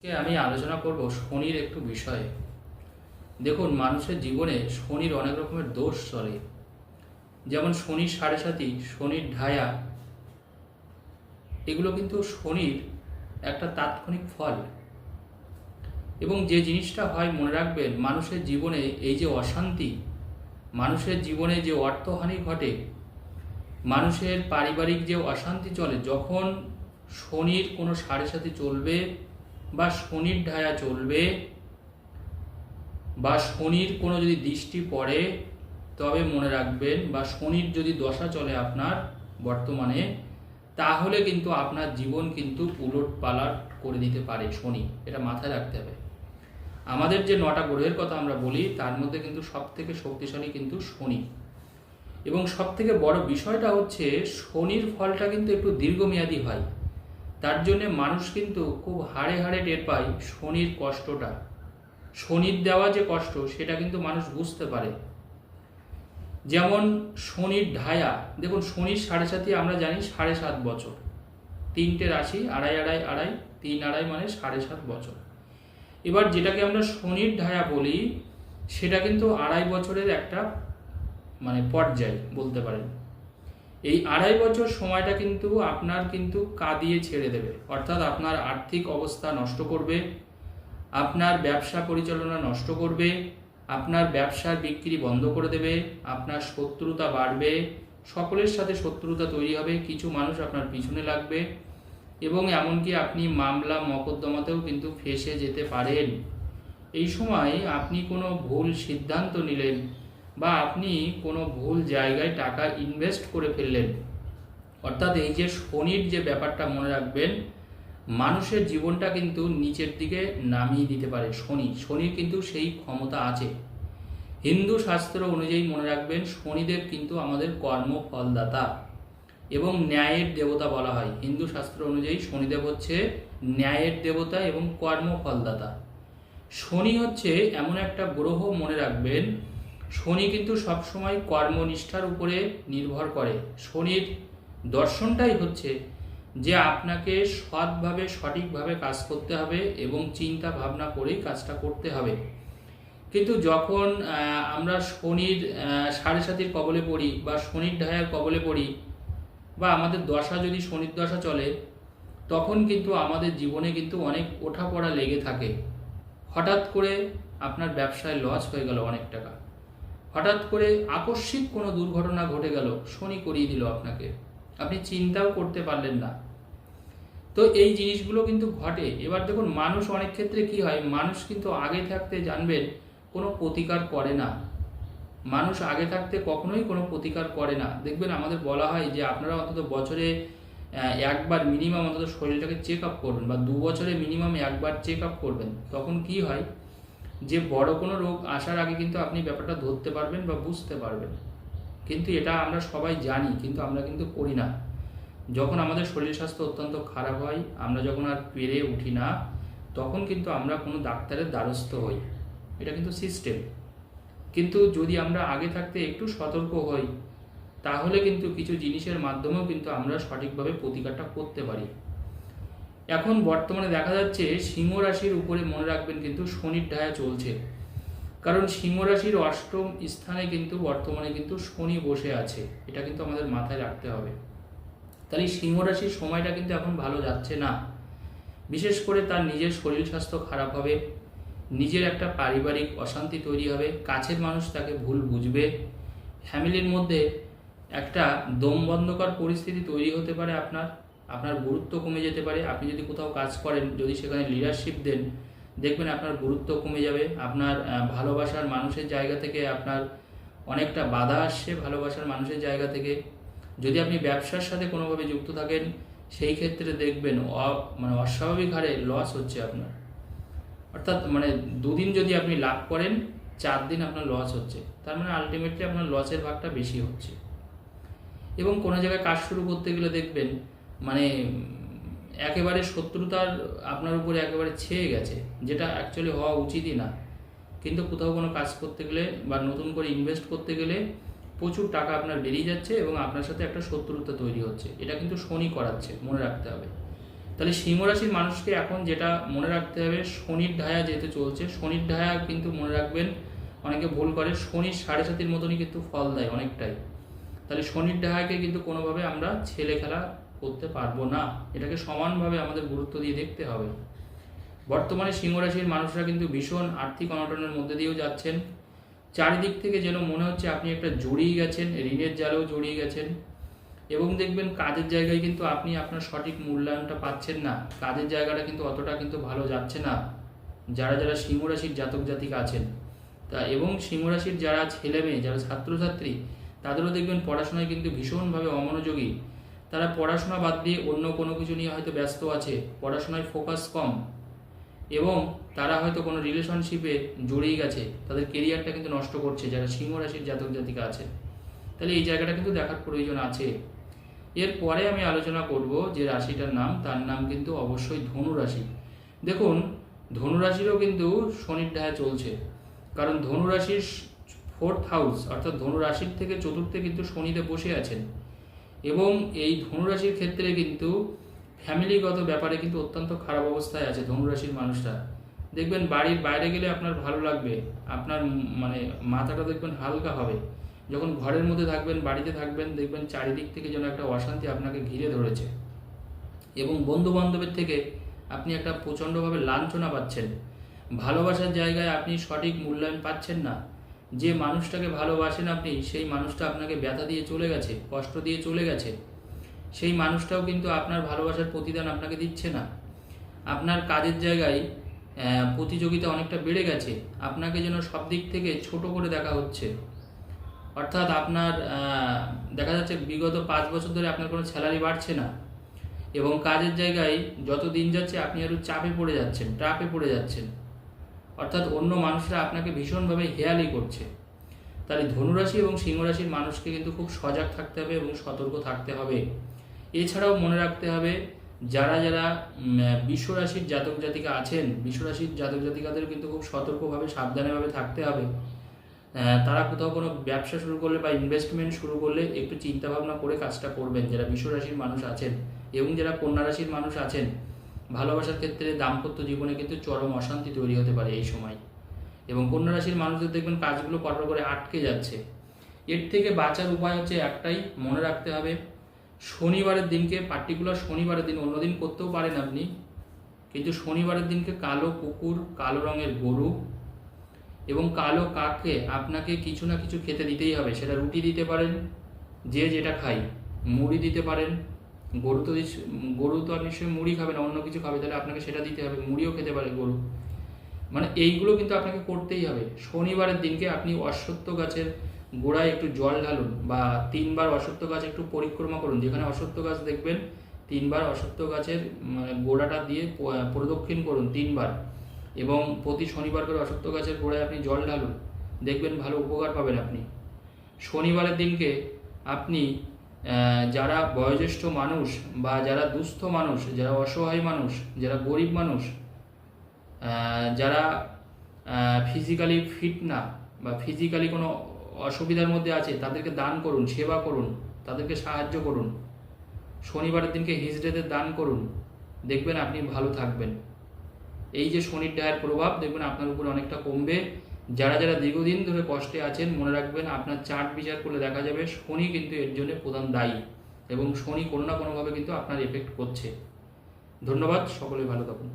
আমি আলোচনা করব শনির একটু বিষয়ে। দেখুন, মানুষের জীবনে শনির অনেক রকমের দোষ চলে। যেমন শনির সাড়ে সাতি, শনির ঢায়া, এগুলো কিন্তু শনির একটা তাৎক্ষণিক ফল। এবং যে জিনিসটা হয় মনে রাখবেন, মানুষের জীবনে এই যে অশান্তি, মানুষের জীবনে যে অর্থহানি ঘটে, মানুষের পারিবারিক যে অশান্তি চলে, যখন শনির কোনো সাড়ে সাতি চলবে বা শনির ঢায়া চলবে বা শনির কোনো যদি দৃষ্টি পড়ে, তবে মনে রাখবেন, বা শনির যদি দশা চলে আপনার বর্তমানে, তাহলে কিন্তু আপনার জীবন কিন্তু উলট পালট করে দিতে পারে শনি। এটা মাথায় রাখতে হবে। আমাদের যে 9টা গ্রহের কথা আমরা বলি, তার মধ্যে কিন্তু সব থেকে শক্তিশালী কিন্তু শনি। এবং সব থেকে বড় বিষয়টা হচ্ছে, শনির ফলটা কিন্তু একটু দীর্ঘমেয়াদী হয়। তার জন্যে মানুষ কিন্তু খুব হাড়ে হাড়ে টের পায় শনির কষ্টটা। শনির দেওয়া যে কষ্ট, সেটা কিন্তু মানুষ বুঝতে পারে। যেমন শনির ঢায়া, দেখুন শনির সাড়ে সাতি আমরা জানি 7.5 বছর, 3টে রাশি, আড়াই আড়াই আড়াই, 3 আড়াই মানে 7.5 বছর। এবার যেটাকে আমরা শনির ঢায়া বলি, সেটা কিন্তু 2.5 বছরের একটা পর্যায় বলতে পারেন। এই 2.5 বছর সময়টা কিন্তু আপনার কিন্তু কাঁদিয়ে ছেড়ে দেবে, অর্থাৎ আপনার আর্থিক অবস্থা নষ্ট করবে, আপনার ব্যবসা পরিচালনা নষ্ট করবে, আপনার ব্যবসার বিক্রি বন্ধ করে দেবে, আপনার শত্রুতা বাড়বে, সকলের সাথে শত্রুতা তৈরি হবে, কিছু মানুষ আপনার পিছনে লাগবে, এবং এমনকি আপনি মামলা মকদ্দমাতেও কিন্তু ফেঁসে যেতে পারেন। এই সময় আপনি কোনো ভুল সিদ্ধান্ত নিলেন বা আপনি কোনো ভুল জায়গায় টাকা ইনভেস্ট করে ফেললেন, অর্থাৎ এই যে শনির যে ব্যাপারটা মনে রাখবেন, মানুষের জীবনটা কিন্তু নিচের দিকে নামিয়ে দিতে পারে শনির কিন্তু সেই ক্ষমতা আছে। হিন্দু শাস্ত্র অনুযায়ী মনে রাখবেন, শনিদেব কিন্তু আমাদের কর্মফলদাতা এবং ন্যায়ের দেবতা বলা হয়। হিন্দু শাস্ত্র অনুযায়ী শনিদেব হচ্ছে ন্যায়ের দেবতা এবং কর্মফলদাতা। শনি হচ্ছে এমন একটা গ্রহ, মনে রাখবেন, শনি কিন্তু সবসময় কর্মনিষ্ঠার উপরে নির্ভর করে। শনির দর্শনটাই হচ্ছে যে আপনাকে সৎভাবে সঠিকভাবে কাজ করতে হবে এবং চিন্তা ভাবনা করেই কাজটা করতে হবে। কিন্তু যখন আমরা শনির সাড়ে সাতির কবলে পড়ি বা শনির ঢায়ার কবলে পড়ি, বা আমাদের দশা যদি শনির দশা চলে, তখন কিন্তু আমাদের জীবনে কিন্তু অনেক ওঠাপড়া লেগে থাকে। হঠাৎ করে আপনার ব্যবসায় লস হয়ে গেল অনেক টাকা, হঠাৎ করে আকস্মিক কোনো দুর্ঘটনা ঘটে গেল, শনি করিয়ে দিল আপনাকে, আপনি চিন্তাও করতে পারলেন না। তো এই জিনিসগুলো কিন্তু ঘটে। এবার দেখুন, মানুষ অনেক ক্ষেত্রে কি হয়, মানুষ কিন্তু আগে থাকতে জানবেন কোনো প্রতিকার করে না। মানুষ আগে থাকতে কখনোই কোনো প্রতিকার করে না। দেখবেন আমাদের বলা হয় যে আপনারা অন্তত বছরে একবার মিনিমাম অন্তত শরীরটাকে চেক আপ করবেন, বা 2 বছরে মিনিমাম একবার চেক আপ করবেন। তখন কি হয়, যে বড় কোনো রোগ আসার আগে কিন্তু আপনি ব্যাপারটা ধরতে পারবেন বা বুঝতে পারবেন। কিন্তু এটা আমরা সবাই জানি, কিন্তু আমরা কিন্তু করি না। যখন আমাদের শরীর স্বাস্থ্য অত্যন্ত খারাপ হয়, আমরা যখন আর পেরে উঠি না, তখন কিন্তু আমরা কোনো ডাক্তারের দ্বারস্থ হই। এটা কিন্তু সিস্টেম। কিন্তু যদি আমরা আগে থাকতে একটু সতর্ক হই, তাহলে কিন্তু কিছু জিনিসের মাধ্যমেও কিন্তু আমরা সঠিকভাবে প্রতিকারটা করতে পারি। এখন বর্তমানে দেখা যাচ্ছে সিংহ রাশির উপরে মনে রাখবেন কিন্তু শনির ঢায়া চলছে, কারণ সিংহ রাশির 8ম স্থানে কিন্তু বর্তমানে কিন্তু শনি বসে আছে। এটা কিন্তু আমাদের মাথায় রাখতে হবে। তাহলে সিংহ রাশির সময়টা কিন্তু এখন ভালো যাচ্ছে না। বিশেষ করে তার নিজের শরীর স্বাস্থ্য খারাপ হবে, নিজের একটা পারিবারিক অশান্তি তৈরি হবে, কাছের মানুষ তাকে ভুল বুঝবে, ফ্যামিলির মধ্যে একটা দমবন্ধকর পরিস্থিতি তৈরি হতে পারে, আপনার গুরুত্ব কমে যেতে পারে। আপনি যদি কোথাও কাজ করেন, যদি সেখানে লিডারশিপ দেন, দেখবেন আপনার গুরুত্ব কমে যাবে। আপনার ভালোবাসার মানুষের জায়গা থেকে আপনার অনেকটা বাধা আসছে, ভালোবাসার মানুষের জায়গা থেকে। যদি আপনি ব্যবসার সাথে কোনোভাবে যুক্ত থাকেন, সেই ক্ষেত্রে দেখবেন অস্বাভাবিক হারে লস হচ্ছে আপনার। অর্থাৎ 2 দিন যদি আপনি লাভ করেন, 4 দিন আপনার লস হচ্ছে। তার আলটিমেটলি আপনার লসের ভাগটা বেশি হচ্ছে। এবং কোনো জায়গায় কাজ শুরু করতে গেলে দেখবেন একেবারে শত্রুতার আপনার উপরে একেবারে ছেয়ে গেছে, যেটা অ্যাকচুয়ালি হওয়া উচিতই না। কিন্তু কোথাও কোনো কাজ করতে গেলে বা নতুন করে ইনভেস্ট করতে গেলে প্রচুর টাকা আপনার বেরিয়ে যাচ্ছে এবং আপনার সাথে একটা শত্রুতা তৈরি হচ্ছে। এটা কিন্তু শনি করাচ্ছে, মনে রাখতে হবে। তাহলে সিংহ রাশির মানুষকে এখন যেটা মনে রাখতে হবে, শনির ঢায়া যেহেতু চলছে, শনির ঢায়া কিন্তু মনে রাখবেন, অনেকে ভুল করে, শনির 7.5-এর মতনই কিন্তু ফল দেয় অনেকটাই। তাহলে শনির ঢায়াকে কিন্তু কোনোভাবে আমরা ছেলে খেলা করতে পারবো না, এটাকে সমানভাবে আমাদের গুরুত্ব দিয়ে দেখতে হবে। বর্তমানে সিংহ রাশির মানুষরা কিন্তু ভীষণ আর্থিক অনটনের মধ্যে দিয়েও যাচ্ছেন। চারিদিক থেকে যেন মনে হচ্ছে আপনি একটা জড়িয়ে গেছেন, ঋণের জালেও জড়িয়ে গেছেন। এবং দেখবেন কাজের জায়গায় কিন্তু আপনি আপনার সঠিক মূল্যায়নটা পাচ্ছেন না, কাজের জায়গাটা কিন্তু অতটা কিন্তু ভালো যাচ্ছে না যারা যারা সিংহ রাশির জাতক জাতিকা আছেন। তা এবং সিংহ রাশির যারা ছেলে মেয়ে, যারা ছাত্রছাত্রী, তাদেরও দেখবেন পড়াশোনায় কিন্তু ভীষণভাবে অমনোযোগী। তারা পড়াশোনা বাদ দিয়ে অন্য কোনো কিছু নিয়ে হয়তো ব্যস্ত আছে, পড়াশোনায় ফোকাস কম, এবং তারা হয়তো কোনো রিলেশনশিপে জড়িয়ে গেছে, তাদের কেরিয়ারটা কিন্তু নষ্ট করছে যারা সিংহ রাশির জাতক জাতিকা আছে। তাহলে এই জায়গাটা কিন্তু দেখার প্রয়োজন আছে। এরপরে আমি আলোচনা করব যে রাশিটার নাম, তার নাম কিন্তু অবশ্যই ধনু রাশি। দেখুন, ধনু রাশিরও কিন্তু শনির ঢায়া চলছে, কারণ ধনু রাশির 4th হাউস অর্থাৎ ধনু রাশির থেকে চতুর্থে কিন্তু শনিতে বসে আছেন। এবং এই ধনু রাশির ক্ষেত্রে কিন্তু ফ্যামিলিগত ব্যাপারে কিন্তু অত্যন্ত খারাপ অবস্থায় আছে ধনু রাশির মানুষরা। দেখবেন বাড়ির বাইরে গেলে আপনার ভালো লাগবে, আপনার মানে মাথাটা দেখবেন হালকা হবে। যখন ঘরের মধ্যে থাকবেন, বাড়িতে থাকবেন, দেখবেন চারিদিক থেকে যেন একটা অশান্তি আপনাকে ঘিরে ধরেছে, এবং বন্ধু বান্ধবের থেকে আপনি একটা প্রচণ্ডভাবে লাঞ্ছনা পাচ্ছেন। ভালোবাসার জায়গায় আপনি সঠিক মূল্যায়ন পাচ্ছেন না। যে মানুষটাকে ভালোবাসেন আপনি, সেই মানুষটা আপনাকে ব্যথা দিয়ে চলে গেছে, কষ্ট দিয়ে চলে গেছে। সেই মানুষটাও কিন্তু আপনার ভালোবাসার প্রতিদান আপনাকে দিচ্ছে না। আপনার কাজের জায়গায় প্রতিযোগিতা অনেকটা বেড়ে গেছে, আপনাকে যেন সব দিক থেকে ছোট করে দেখা হচ্ছে। অর্থাৎ আপনার দেখা যাচ্ছে বিগত 5 বছর ধরে আপনার কোনো স্যালারি বাড়ছে না, এবং কাজের জায়গায় যত দিন যাচ্ছে আপনি আরও চাপে পড়ে যাচ্ছেন। অর্থাৎ অন্য মানুষরা আপনাকে ভীষণভাবে হেয়ালি করছে। তাহলে ধনুরাশি এবং সিংহ রাশির মানুষকে কিন্তু খুব সজাগ থাকতে হবে এবং সতর্ক থাকতে হবে। এছাড়াও মনে রাখতে হবে, যারা যারা বৃষ রাশির জাতক জাতিকা আছেন, বৃষ রাশির জাতক জাতিকাদের কিন্তু খুব সতর্কভাবে সাবধানেভাবে থাকতে হবে। তারা কোথাও কোনো ব্যবসা শুরু করলে বা ইনভেস্টমেন্ট শুরু করলে একটু চিন্তাভাবনা করে কাজটা করবেন যারা বৃষ রাশির মানুষ আছেন। এবং যারা কন্যা রাশির মানুষ আছেন, ভালোবাসার ক্ষেত্রে দাম্পত্য জীবনে কিন্তু চরম অশান্তি তৈরি হতে পারে এই সময়। এবং কন্যা রাশির মানুষদের দেখবেন কাজগুলো পরপর করে আটকে যাচ্ছে। এর থেকে বাঁচার উপায় হচ্ছে একটাই, মনে রাখতে হবে, শনিবারের দিনকে, পার্টিকুলার শনিবারের দিন, অন্যদিন করতেও পারেন আপনি, কিন্তু শনিবারের দিনকে কালো কুকুর, কালো রঙের গরু এবং কালো কাককে আপনাকে কিছু না কিছু খেতে দিতেই হবে। সেটা রুটি দিতে পারেন, যে যেটা খাই, মুড়ি দিতে পারেন। গরু তো আর নিশ্চয়ই মুড়ি খাবে না, অন্য কিছু খাবে, তাহলে আপনাকে সেটা দিতে হবে। মুড়িও খেতে পারে গরু, মানে এইগুলো কিন্তু আপনাকে করতেই হবে। শনিবারের দিনকে আপনি অশ্বত্থ গাছের গোড়ায় একটু জল ঢালুন, বা 3 বার অশ্বত্থ গাছ একটু পরিক্রমা করুন। যেখানে অশ্বত্থ গাছ দেখবেন 3 বার অশ্বত্থ গাছের গোড়াটা দিয়ে প্রদক্ষিণ করুন 3 বার, এবং প্রতি শনিবার করে অশ্বত্থ গাছের গোড়ায় আপনি জল ঢালুন, দেখবেন ভালো উপকার পাবেন আপনি। শনিবারের দিনকে আপনি যারা বয়োজ্যেষ্ঠ মানুষ, বা যারা দুস্থ মানুষ, যারা অসহায় মানুষ, যারা গরিব মানুষ, যারা ফিজিক্যালি ফিট না বা ফিজিক্যালি কোনো অসুবিধার মধ্যে আছে, তাদেরকে দান করুন, সেবা করুন, তাদেরকে সাহায্য করুন। শনিবারের দিনকে হিজড়েদের দান করুন, দেখবেন আপনি ভালো থাকবেন। এই যে শনির ঢায়ের প্রভাব দেখবেন আপনার উপরে অনেকটা কমবে। যারা যারা দীর্ঘদিন ধরে কষ্টে আছেন, মনে রাখবেন আপনার চার্ট বিচার করলে দেখা যাবে শনি কিন্তু এর জন্য প্রধান দায়ী, এবং শনি কোনো না কোনোভাবে কিন্তু আপনার এফেক্ট করছে। ধন্যবাদ, সকলে ভালো থাকুন।